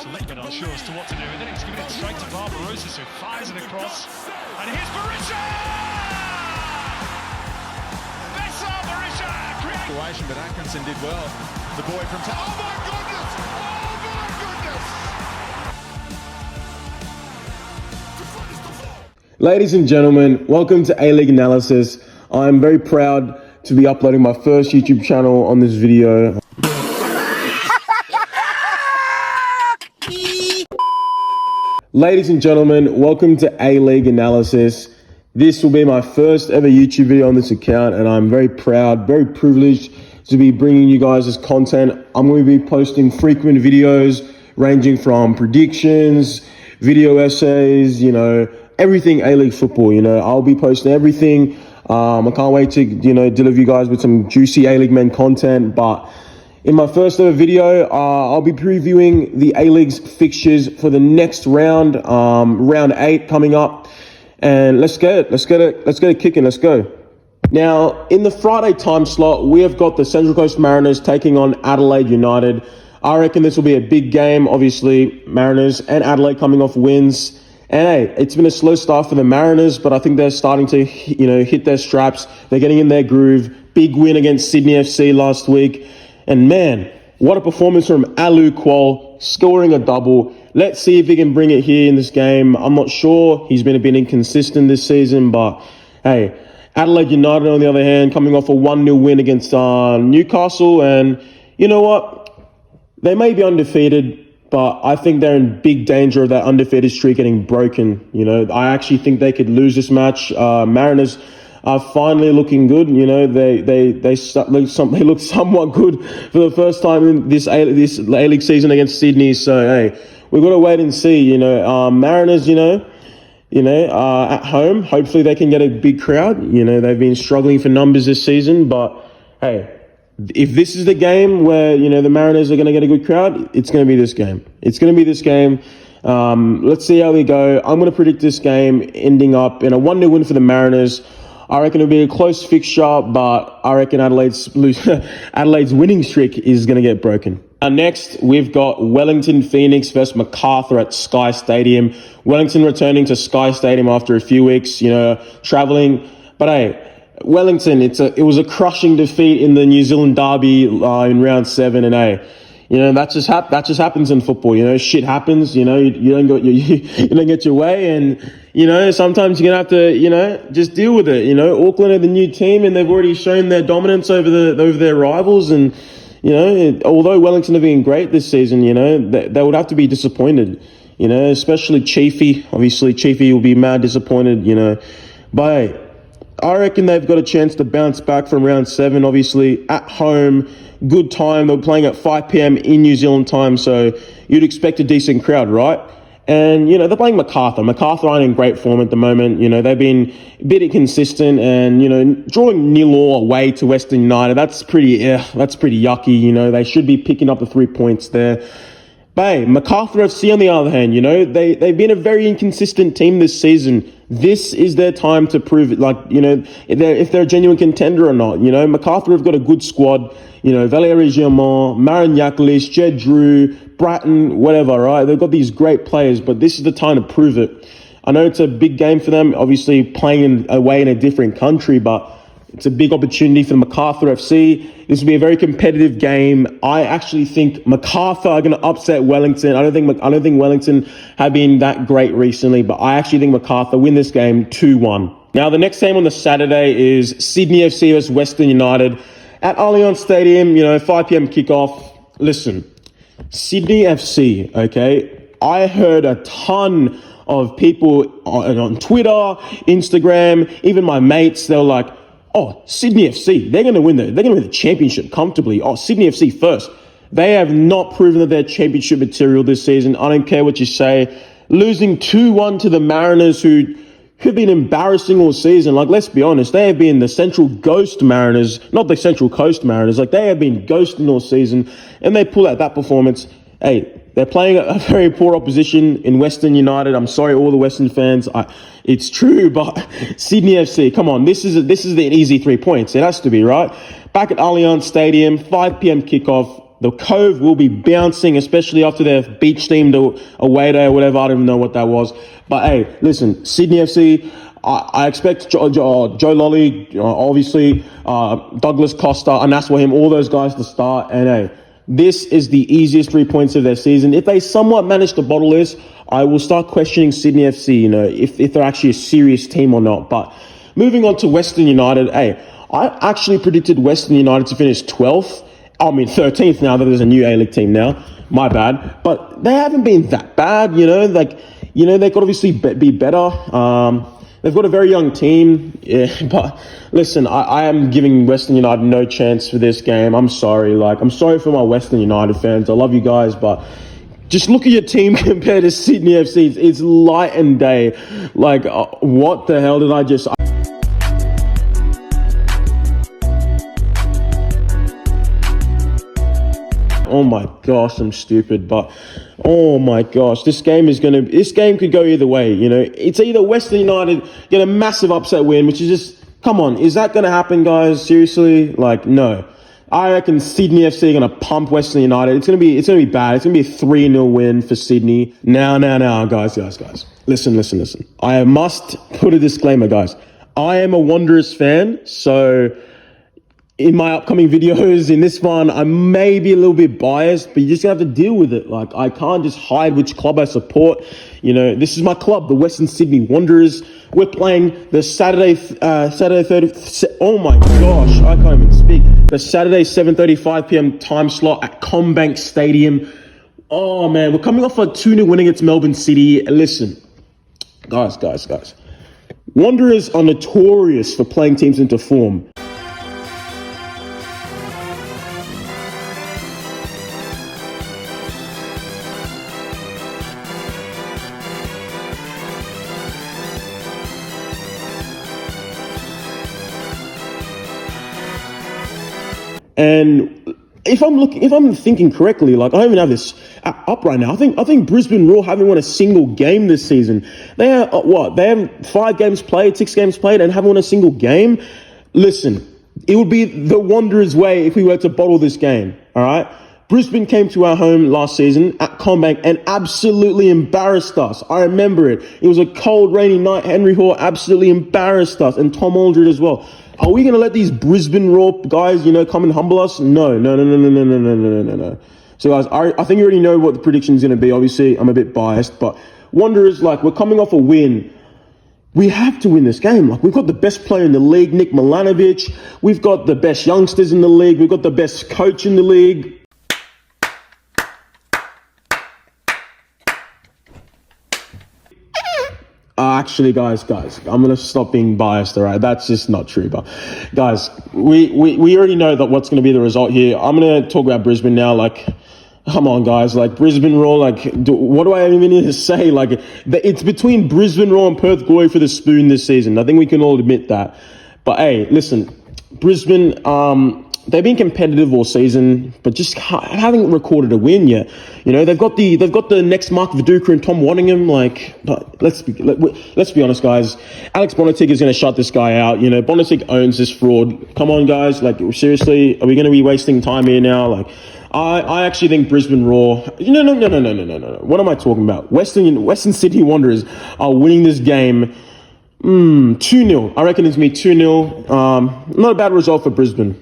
Just a little bit unsure as to what to do, and then he's giving it straight to Barbarossa, who fires it across. And here's Berisha! Bessa Berisha creates. But Atkinson did well. The boy from oh my goodness! Oh my goodness! Ladies and gentlemen, welcome to A-League Analysis. I'm very proud to be uploading my first YouTube channel on this video. Ladies and gentlemen, welcome to A-League Analysis. This will be my first ever YouTube video on this account, and I'm very proud, very privileged to be bringing you guys this content. I'm going to be posting frequent videos ranging from predictions, video essays, everything A-League football. I'll be posting everything. I can't wait to, deliver you guys with some juicy A-League men content. But in my first ever video, I'll be previewing the A-League's fixtures for the next round, round 8 coming up. And let's get it kicking. Let's go. Now, in the Friday time slot, we have got the Central Coast Mariners taking on Adelaide United. I reckon this will be a big game. Obviously, Mariners and Adelaide coming off wins. And hey, it's been a slow start for the Mariners, but I think they're starting to, hit their straps. They're getting in their groove. Big win against Sydney FC last week. And man, what a performance from Alu Kuol, scoring a double. Let's see if he can bring it here in this game. I'm not sure. He's been a bit inconsistent this season, but hey, Adelaide United, on the other hand, coming off a 1-0 win against Newcastle. And you know what? They may be undefeated, but I think they're in big danger of that undefeated streak getting broken. I actually think they could lose this match. Mariners are finally looking good. They look somewhat good for the first time in this A-League season against Sydney. So hey, we've got to wait and see. Mariners, at home, hopefully they can get a big crowd. They've been struggling for numbers this season, but hey, if this is the game where, the Mariners are going to get a good crowd, it's going to be this game. Let's see how we go. I'm going to predict this game ending up in a 1-0 win for the Mariners. I reckon it'll be a close fixture, but I reckon Adelaide's winning streak is going to get broken. Next, we've got Wellington Phoenix versus Macarthur at Sky Stadium. Wellington returning to Sky Stadium after a few weeks, travelling. But hey, Wellington, it was a crushing defeat in the New Zealand derby in round 7, and hey, that just happens in football. Shit happens. You don't get your way, and sometimes you're gonna have to just deal with it. Auckland are the new team, and they've already shown their dominance over their rivals, and although Wellington have been great this season, they would have to be disappointed. Especially Chiefy. Obviously, Chiefy will be mad disappointed. But hey, I reckon they've got a chance to bounce back from round 7, obviously, at home, good time. They're playing at 5 p.m. in New Zealand time, so you'd expect a decent crowd, right? And, they're playing Macarthur. Macarthur aren't in great form at the moment. They've been a bit inconsistent, and, drawing 0-0 away to Western United, that's pretty yucky. They should be picking up the 3 points there. But hey, Macarthur FC on the other hand, they've been a very inconsistent team this season. This is their time to prove it, if they're a genuine contender or not. Macarthur have got a good squad. Valéry Germain, Marin Yaklis, Jed Drew, Bratton, whatever, right? They've got these great players, but this is the time to prove it. I know it's a big game for them, obviously playing away in a different country, but it's a big opportunity for the Macarthur FC. This will be a very competitive game. I actually think Macarthur are going to upset Wellington. I don't think Wellington have been that great recently, but I actually think Macarthur win this game 2-1. Now, the next game on the Saturday is Sydney FC versus Western United at Allianz Stadium. 5 p.m. kickoff. Listen, Sydney FC. Okay, I heard a ton of people on Twitter, Instagram, even my mates. They were like, "Oh, Sydney FC, they're going to win the championship comfortably. Oh, Sydney FC first." They have not proven that they're championship material this season. I don't care what you say. Losing 2-1 to the Mariners, who've been embarrassing all season. Let's be honest, they have been the Central Ghost Mariners, not the Central Coast Mariners. They have been ghosting all season, and they pull out that performance. Hey, they're playing a very poor opposition in Western United. I'm sorry, all the Western fans. It's true, but Sydney FC, come on, this is an easy 3 points. It has to be, right? Back at Allianz Stadium, 5 p.m. kickoff. The Cove will be bouncing, especially after their beach themed away day or whatever. I don't even know what that was. But hey, listen, Sydney FC, I expect Joe Lolly, obviously, Douglas Costa, Anas Wahim, all those guys to start. And hey, this is the easiest 3 points of their season. If they somewhat manage to bottle this, I will start questioning Sydney FC, if they're actually a serious team or not. But moving on to Western United, hey, I actually predicted Western United to finish 12th. 13th now that there's a new A-League team now. My bad. But they haven't been that bad, they could obviously be better. They've got a very young team. Yeah, but listen, I am giving Western United no chance for this game. I'm sorry. I'm sorry for my Western United fans. I love you guys, but just look at your team compared to Sydney FC. It's light and day. What the hell did I just... Oh my gosh, I'm stupid, but oh my gosh, this game could go either way, It's either Western United get a massive upset win, which is just, come on, is that going to happen, guys? Seriously? No. I reckon Sydney FC are going to pump Western United. It's going to be bad. It's going to be a 3-0 win for Sydney. Now, guys. Listen. I must put a disclaimer, guys. I am a Wanderers fan, so in my upcoming videos, in this one, I may be a little bit biased, but you're just going to have to deal with it. I can't just hide which club I support. This is my club, the Western Sydney Wanderers. We're playing the Saturday 30... Oh my gosh, I can't even speak. The Saturday 7:35 p.m. time slot at Combank Stadium. Oh man, we're coming off a 2-0 win against Melbourne City. Listen, guys. Wanderers are notorious for playing teams into form. And if I'm thinking correctly, I don't even have this up right now. I think Brisbane Roar haven't won a single game this season. They have They have 6 games played, and haven't won a single game. Listen, it would be the Wanderers' way if we were to bottle this game. All right. Brisbane came to our home last season at Combank and absolutely embarrassed us. I remember it. It was a cold, rainy night. Henry Hoare absolutely embarrassed us, and Tom Aldred as well. Are we going to let these Brisbane Raw guys, come and humble us? No. So, guys, I think you already know what the prediction is going to be. Obviously, I'm a bit biased, but Wanderers, we're coming off a win. We have to win this game. We've got the best player in the league, Nick Milanovic. We've got the best youngsters in the league. We've got the best coach in the league. Actually, guys, I'm going to stop being biased, all right? That's just not true. But, guys, we already know that what's going to be the result here. I'm going to talk about Brisbane now. Come on, guys. Brisbane Roar, what do I even need to say? It's between Brisbane Roar and Perth Glory for the spoon this season. I think we can all admit that. But, hey, listen, Brisbane, they've been competitive all season, but just haven't recorded a win yet. They've got the next Mark Viduka and Tom Waddingham. But let's be honest, guys. Alex Bonatic is going to shut this guy out. Bonatic owns this fraud. Come on, guys. Seriously, are we going to be wasting time here now? I actually think Brisbane Roar... No. What am I talking about? Western Sydney Wanderers are winning this game 2-0. I reckon it's going to be 2-0. Not a bad result for Brisbane.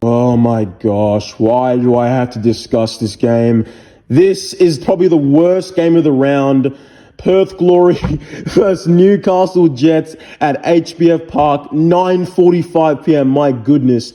Oh my gosh, why do I have to discuss this game? This is probably the worst game of the round. Perth Glory versus Newcastle Jets at HBF Park, 9:45 p.m. My goodness.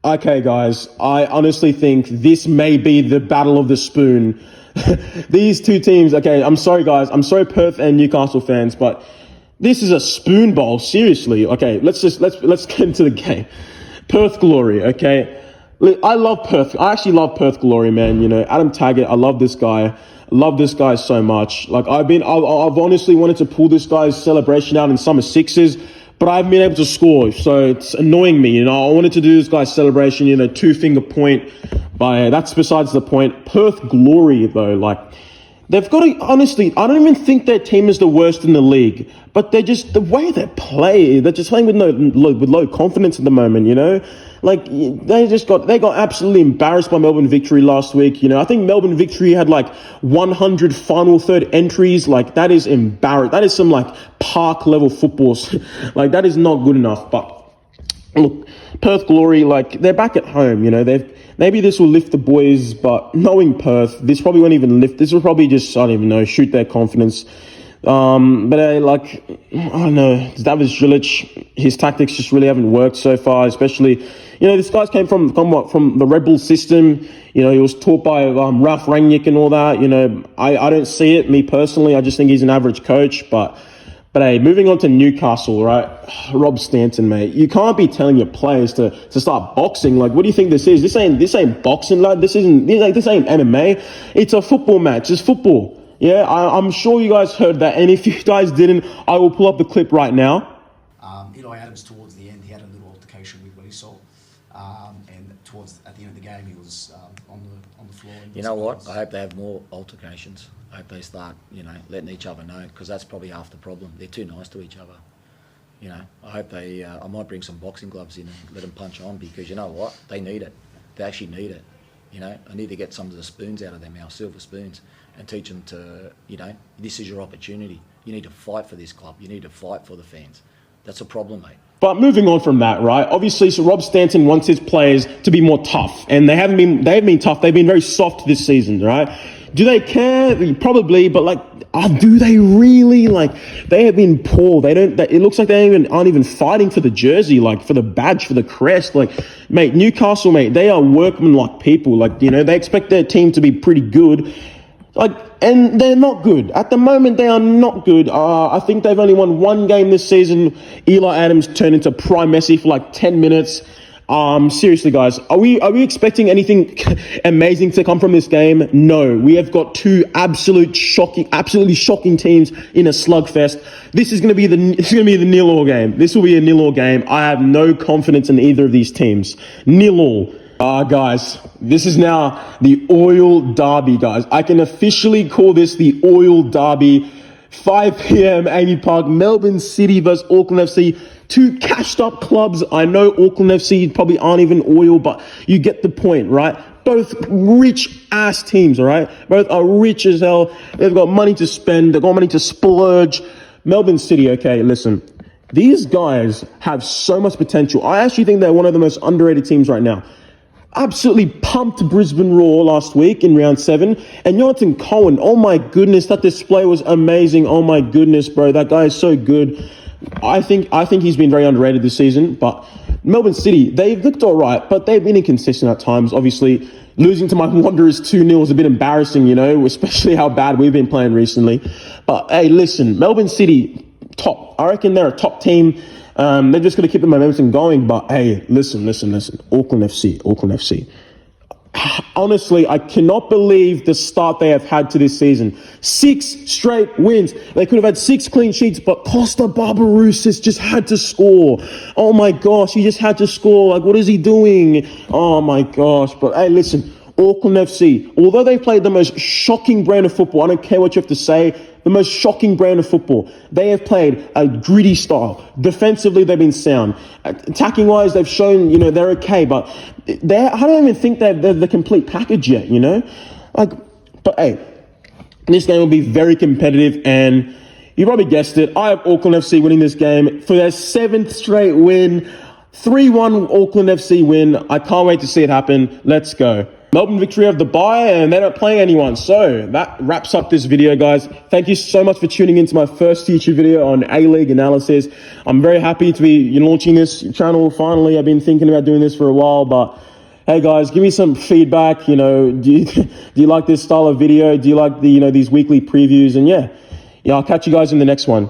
Okay, guys, I honestly think this may be the battle of the spoon. These two teams, okay, I'm sorry, guys. I'm sorry, Perth and Newcastle fans, but this is a spoon bowl, seriously. Okay, let's get into the game. Perth Glory, okay? I love Perth. I actually love Perth Glory, man. Adam Taggart, I love this guy. I love this guy so much. I've honestly wanted to pull this guy's celebration out in summer sixes, but I haven't been able to score, so it's annoying me. I wanted to do this guy's celebration, 2-finger point, but that's besides the point. Perth Glory, though, they've got to, honestly, I don't even think their team is the worst in the league, but they're just, the way they play, they're just playing with low confidence at the moment, Like, they got absolutely embarrassed by Melbourne Victory last week. I think Melbourne Victory had like 100 final third entries. Like, that is embarrassing. That is some like park level football. Like, that is not good enough. But look, Perth Glory, like, they're back at home. Maybe this will lift the boys, but knowing Perth, this probably won't even lift. This will probably just, I don't even know, shoot their confidence. But I don't know, Davis Jilic, his tactics just really haven't worked so far, especially, this guy's came from the Red Bull system. He was taught by Ralph Rangnick and all that. I don't see it, me personally. I just think he's an average coach, but hey, moving on to Newcastle, right? Rob Stanton, mate. You can't be telling your players to start boxing. Like, what do you think this is? This ain't boxing, lad. This ain't MMA. It's a football match. It's football. Yeah, I'm sure you guys heard that. And if you guys didn't, I will pull up the clip right now. Eli Adams, towards the end, he had a little altercation with what he saw. And at the end of the game, he was on the floor. You know what? I hope they have more altercations. I hope they start, letting each other know, because that's probably half the problem. They're too nice to each other. I hope I might bring some boxing gloves in and let them punch on, because you know what? They need it. They actually need it. I need to get some of the spoons out of their mouth, silver spoons, and teach them to, this is your opportunity. You need to fight for this club. You need to fight for the fans. That's a problem, mate. But moving on from that, right? Obviously, so Rob Stanton wants his players to be more tough, and they haven't been tough. They've been very soft this season, right? Do they care? Probably, but do they really? They have been poor. It looks like they aren't even fighting for the jersey, for the badge, for the crest. Mate, Newcastle, mate, they are workmanlike people. They expect their team to be pretty good. And they're not good. At the moment, they are not good. I think they've only won one game this season. Eli Adams turned into prime Messi for 10 minutes. Seriously, guys, are we expecting anything amazing to come from this game? No. We have got two absolutely shocking teams in a slugfest. This is going to be the nil-all game. This will be a nil-all game. I have no confidence in either of these teams. Nil-all. Guys, this is now the Oil Derby, guys. I can officially call this the Oil Derby. 5 p.m. Amy Park, Melbourne City versus Auckland FC. Two cashed up clubs. I know Auckland FC probably aren't even Oil, but you get the point, right? Both rich ass teams, all right? Both are rich as hell. They've got money to spend. They've got money to splurge. Melbourne City, okay, listen. These guys have so much potential. I actually think they're one of the most underrated teams right now. Absolutely pumped Brisbane Roar last week in round 7. And Jonathan Cohen, oh my goodness, that display was amazing. Oh my goodness, bro, that guy is so good. I think he's been very underrated this season. But Melbourne City, they've looked all right, but they've been inconsistent at times. Obviously, losing to my Wanderers 2-0 is a bit embarrassing, especially how bad we've been playing recently. But hey, listen, Melbourne City, top. I reckon they're a top team. They're just going to keep the momentum going. But hey, listen. Auckland FC. Honestly, I cannot believe the start they have had to this season. 6 straight wins. They could have had 6 clean sheets, but Costa Barbarouses just had to score. Oh my gosh, he just had to score. What is he doing? Oh my gosh. But hey, listen, Auckland FC, although they played the most shocking brand of football, I don't care what you have to say, the most shocking brand of football. They have played a gritty style. Defensively, they've been sound. Attacking-wise, they've shown, they're okay, but I don't even think they're the complete package yet, But hey, this game will be very competitive, and you probably guessed it. I have Auckland FC winning this game for their 7th straight win. 3-1 Auckland FC win. I can't wait to see it happen. Let's go. Melbourne Victory have the bye, and they're not playing anyone. So that wraps up this video, guys. Thank you so much for tuning into my first YouTube video on A-League analysis. I'm very happy to be launching this channel finally. I've been thinking about doing this for a while, but hey guys, give me some feedback. Do you like this style of video? Do you like these weekly previews? And yeah, I'll catch you guys in the next one.